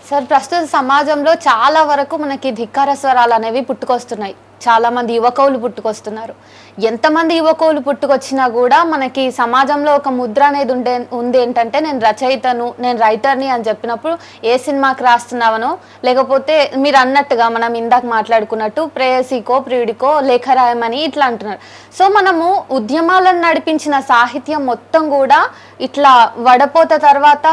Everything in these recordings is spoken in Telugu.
సార్ ప్రస్తుత సమాజంలో చాలా వరకు మనకి ధిక్కార స్వరాలు అనేవి పుట్టుకొస్తున్నాయి. చాలా మంది యువకులు పుట్టుకొస్తున్నారు. ఎంతమంది యువకులు పుట్టుకొచ్చినా కూడా మనకి సమాజంలో ఒక ముద్ర అనేది ఉంది ఏంటంటే నేను రచయితను, నేను రైటర్ని అని చెప్పినప్పుడు ఏ సినిమాకి రాస్తున్నావనో, లేకపోతే మీరు అన్నట్టుగా మనం ఇందాక మాట్లాడుకున్నట్టు ప్రేయసికో ప్రియుడికో లేఖ రాయమని ఇట్లా అంటున్నారు. సో మనము ఉద్యమాలను నడిపించిన సాహిత్యం మొత్తం కూడా ఇట్లా వడపోత తర్వాత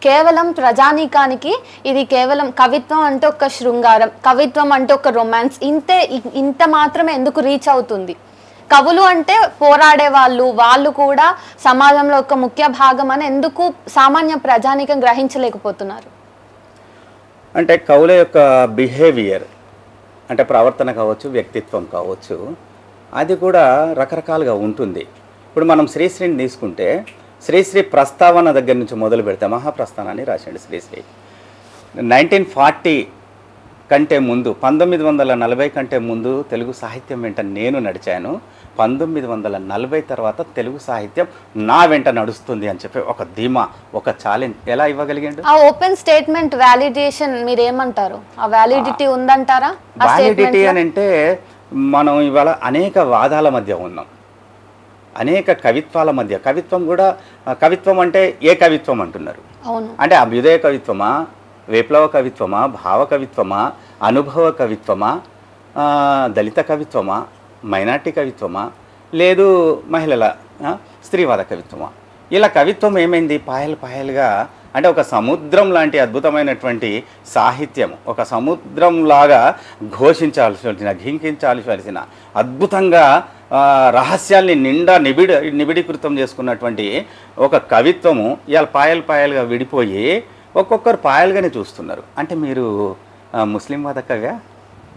కేవలం ప్రజానీకానికి ఇది కేవలం కవిత్వం అంటే ఒక శృంగారం, కవిత్వం అంటే ఒక రొమాన్స్, ఇంత మాత్రమే ఎందుకు రీచ్ అవుతుంది? కవులు అంటే పోరాడే వాళ్ళు కూడా సమాజంలో ఒక ముఖ్య భాగం అని ఎందుకు సామాన్య ప్రజానీకం గ్రహించలేకపోతున్నారు? అంటే కవుల యొక్క బిహేవియర్ అంటే ప్రవర్తన కావచ్చు, వ్యక్తిత్వం కావచ్చు, అది కూడా రకరకాలుగా ఉంటుంది. ఇప్పుడు మనం శ్రీశ్రీని తీసుకుంటే శ్రీశ్రీ ప్రస్తావన దగ్గర నుంచి మొదలు పెడితే మహాప్రస్థానాన్ని రాశాడు శ్రీశ్రీ. 1940 కంటే ముందు 1940 కంటే ముందు తెలుగు సాహిత్యం వెంట నేను నడిచాను, 1940 తర్వాత తెలుగు సాహిత్యం నా వెంట నడుస్తుంది అని చెప్పి ఒక ధీమా, ఒక ఛాలెంజ్ ఎలా ఇవ్వగలిగాడు? ఆ ఓపెన్ స్టేట్మెంట్ వాలిడేషన్ మీరేమంటారు? ఆ వ్యాలిడిటీ ఉందంటారా? వ్యాలిడిటీ అని అంటే మనం ఇవాళ అనేక వాదాల మధ్య ఉన్నాం, అనేక కవిత్వాల మధ్య. కవిత్వం అంటే ఏ కవిత్వం అంటున్నారు? అంటే అభ్యుదయ కవిత్వమా, విప్లవ కవిత్వమా, భావ కవిత్వమా, అనుభవ కవిత్వమా, దళిత కవిత్వమా, మైనార్టీ కవిత్వమా, లేదు మహిళల స్త్రీవాద కవిత్వమా? ఇలా కవిత్వం ఏమైంది? పాయలుగా అంటే ఒక సముద్రం లాంటి అద్భుతమైనటువంటి సాహిత్యం, ఒక సముద్రంలాగా ఘోషించాల్సిన, ఘింకించాల్సిన, అద్భుతంగా రహస్యాల్ని నిండా నిబిడీకృతం చేసుకున్నటువంటి ఒక కవిత్వము ఇవాళ పాయలుగా విడిపోయి ఒక్కొక్కరు పాయలుగానే చూస్తున్నారు. అంటే మీరు ముస్లింవాద కవ్యా,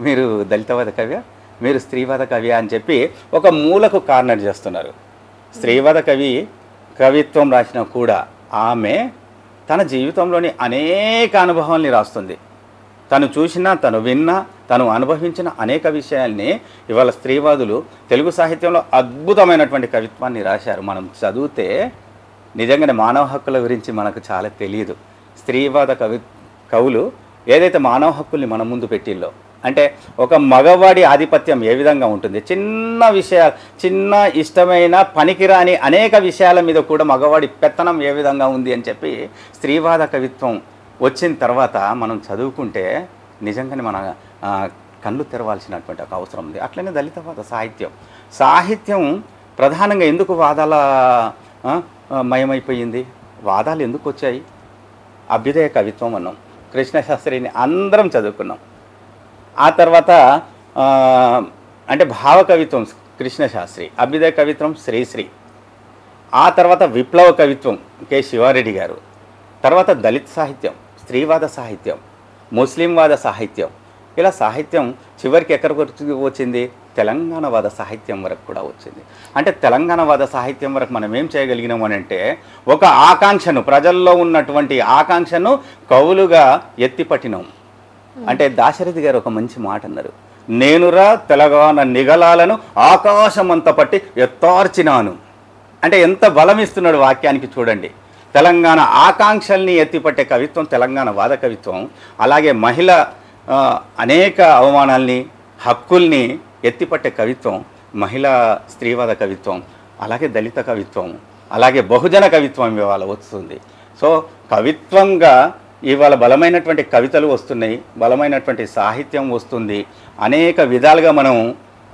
మీరు దళితవాద కవ్యా, మీరు స్త్రీవాద కవ్యా అని చెప్పి ఒక మూలకు కార్నర్ చేస్తున్నారు. స్త్రీవాద కవిత్వం రాసినా కూడా ఆమె తన జీవితంలోని అనేక అనుభవాల్ని రాస్తుంది. తను చూసినా, తను విన్నా, తను అనుభవించిన అనేక విషయాల్ని ఇవాళ స్త్రీవాదులు తెలుగు సాహిత్యంలో అద్భుతమైనటువంటి కవిత్వాన్ని రాశారు. మనం చదివితే నిజంగానే మానవ హక్కుల గురించి మనకు చాలా తెలియదు. స్త్రీవాద కవులు ఏదైతే మానవ హక్కుల్ని మన ముందు పెట్టిల్లో, అంటే ఒక మగవాడి ఆధిపత్యం ఏ విధంగా ఉంటుంది, చిన్న ఇష్టమైన పనికిరాని అనేక విషయాల మీద కూడా మగవాడి పెత్తనం ఏ విధంగా ఉంది అని చెప్పి స్త్రీవాద కవిత్వం వచ్చిన తర్వాత మనం చదువుకుంటే నిజంగానే మన కళ్ళు తెరవాల్సినటువంటి ఒక అవసరం ఉంది. అట్లనే దళితవాద సాహిత్యం ప్రధానంగా ఎందుకు వాదాల మయమైపోయింది? వాదాలు ఎందుకు వచ్చాయి? అభ్యుదయ కవిత్వం అన్నాం, కృష్ణశాస్త్రిని అందరం చదువుకున్నాం. ఆ తర్వాత అంటే భావ కవిత్వం కృష్ణశాస్త్రి, అభ్యుదయ కవిత్వం శ్రీశ్రీ, ఆ తర్వాత విప్లవ కవిత్వం కె శివారెడ్డి గారు, తర్వాత దళిత సాహిత్యం, స్త్రీవాద సాహిత్యం, ముస్లింవాద సాహిత్యం. ఇలా సాహిత్యం చివరికి ఎక్కడికి వచ్చింది? తెలంగాణవాద సాహిత్యం వరకు కూడా వచ్చింది. అంటే తెలంగాణవాద సాహిత్యం వరకు మనం ఏం చేయగలిగినాం అని అంటే ఒక ఆకాంక్షను, ప్రజల్లో ఉన్నటువంటి ఆకాంక్షను కవులుగా ఎత్తిపట్టినాం. అంటే దాశరథి గారు ఒక మంచి మాట అన్నారు, నేనురా తెలంగాణ నిగలాలను ఆకాశమంత పట్టి ఎత్తార్చినాను. అంటే ఎంత బలం ఇస్తున్నాడు వాక్యానికి చూడండి. తెలంగాణ ఆకాంక్షల్ని ఎత్తిపట్టే కవిత్వం తెలంగాణ వాద కవిత్వం. అలాగే మహిళ అనేక అవమానాల్ని, హక్కుల్ని ఎత్తిపట్టే కవిత్వం మహిళా స్త్రీవాద కవిత్వం, అలాగే దళిత కవిత్వం, అలాగే బహుజన కవిత్వం ఇవాళ వస్తుంది. సో కవిత్వంగా ఇవాళ బలమైనటువంటి కవితలు వస్తున్నాయి, బలమైనటువంటి సాహిత్యం వస్తుంది. అనేక విధాలుగా మనం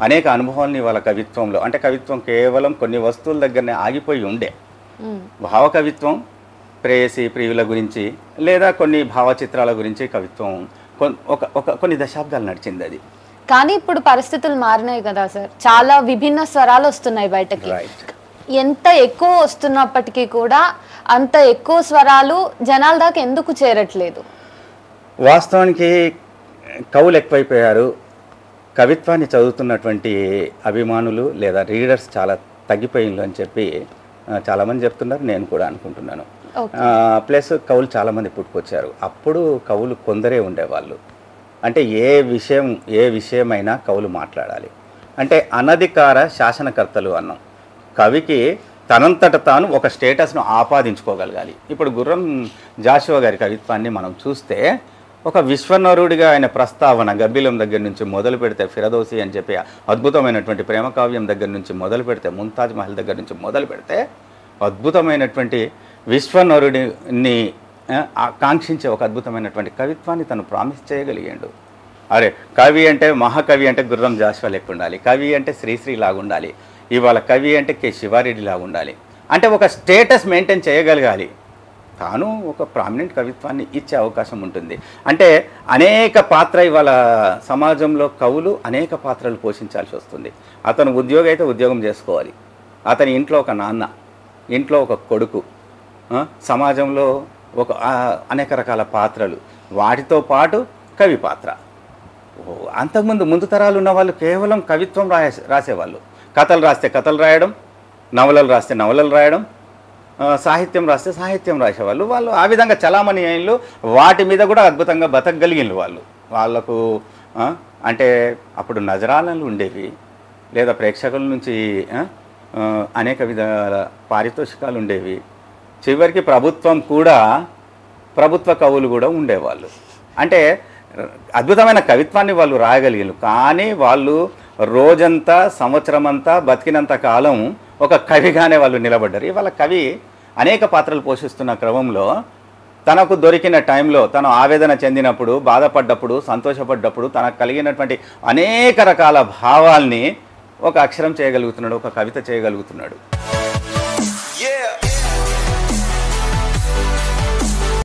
అనేక అనుభవాల్ని ఇవాళ కవిత్వంలో, అంటే కవిత్వం కేవలం కొన్ని వస్తువుల దగ్గరనే ఆగిపోయి ఉండే. భావ కవిత్వం ప్రేయసి ప్రియుల గురించి లేదా కొన్ని భావచిత్రాల గురించి కవిత్వం కొన్ని దశాబ్దాలు నడిచింది అది. కానీ ఇప్పుడు పరిస్థితులు మారినాయి కదా సార్, చాలా విభిన్న స్వరాలు వస్తున్నాయి బయటకి. ఎంత ఎక్కువ వస్తున్నప్పటికీ కూడా అంత ఎక్కువ స్వరాలు జనాల దాకా ఎందుకు చేరట్లేదు? వాస్తవానికి కవులు ఎక్కువైపోయారు, కవిత్వాన్ని చదువుతున్నటువంటి అభిమానులు లేదా రీడర్స్ చాలా తగ్గిపోయింది అని చెప్పి చాలామంది చెప్తున్నారు, నేను కూడా అనుకుంటున్నాను. ప్లస్ కవులు చాలామంది పుట్టుకొచ్చారు. అప్పుడు కవులు కొందరే ఉండేవాళ్ళు. అంటే ఏ విషయమైనా కవులు మాట్లాడాలి. అంటే అనధికార శాసనకర్తలు అన్నాం. కవికి తనంతట తాను ఒక స్టేటస్ను ఆపాదించుకోగలగాలి. ఇప్పుడు గుర్రం జాషువా గారి కవిత్వాన్ని మనం చూస్తే ఒక విశ్వనరుడిగా ఆయన ప్రస్తావన గబ్బిలం దగ్గర నుంచి మొదలు పెడితే, ఫిరదౌసి అని చెప్పి అద్భుతమైనటువంటి ప్రేమ కావ్యం దగ్గర నుంచి మొదలు పెడితే, ముంతాజ్ మహల్ దగ్గర నుంచి మొదలు పెడితే అద్భుతమైనటువంటి విశ్వనరుడిని ఆకాంక్షించే ఒక అద్భుతమైనటువంటి కవిత్వాన్ని తను ప్రామిస్ చేయగలిగాడు. అరే కవి అంటే మహాకవి అంటే గుర్రం జాషువా లెక్క ఉండాలి, కవి అంటే శ్రీశ్రీ లాగా ఉండాలి, ఇవాళ కవి అంటే కె శివారెడ్డి లాగా ఉండాలి, అంటే ఒక స్టేటస్ మెయింటైన్ చేయగలగాలి. తాను ఒక ప్రామినెంట్ కవిత్వాన్ని ఇచ్చే అవకాశం ఉంటుంది. అంటే అనేక పాత్ర ఇవాళ సమాజంలో కవులు అనేక పాత్రలు పోషించాల్సి వస్తుంది. అతను ఉద్యోగి అయితే ఉద్యోగం చేసుకోవాలి, అతని ఇంట్లో ఒక నాన్న, ఇంట్లో ఒక కొడుకు, సమాజంలో ఒక అనేక రకాల పాత్రలు, వాటితో పాటు కవి పాత్ర. అంతకుముందు ముందు తరాలు ఉన్న వాళ్ళు కేవలం కవిత్వం రాసేవాళ్ళు. కథలు రాస్తే కథలు రాయడం, నవలలు రాస్తే నవలలు రాయడం, సాహిత్యం రాస్తే సాహిత్యం రాసేవాళ్ళు. వాళ్ళు ఆ విధంగా చలామణి అయినలు, వాటి మీద కూడా అద్భుతంగా బతకగలిగిన వాళ్ళకు అంటే అప్పుడు నజరాలను ఉండేవి, లేదా ప్రేక్షకుల నుంచి అనేక విధాల పారితోషికాలు ఉండేవి. చివరికి ప్రభుత్వ కవులు కూడా ఉండేవాళ్ళు. అంటే అద్భుతమైన కవిత్వాన్ని వాళ్ళు రాయగలిగారు. కానీ వాళ్ళు రోజంతా సంవత్సరమంతా బతికినంత కాలం ఒక కవిగానే వాళ్ళు నిలబడ్డారు. ఇవాళ కవి అనేక పాత్రలు పోషిస్తున్న క్రమంలో తనకు దొరికిన టైంలో, తను ఆవేదన చెందినప్పుడు, బాధపడ్డప్పుడు, సంతోషపడ్డప్పుడు తనకు కలిగినటువంటి అనేక రకాల భావాల్ని ఒక అక్షరం చేయగలుగుతున్నాడు, ఒక కవిత చేయగలుగుతున్నాడు.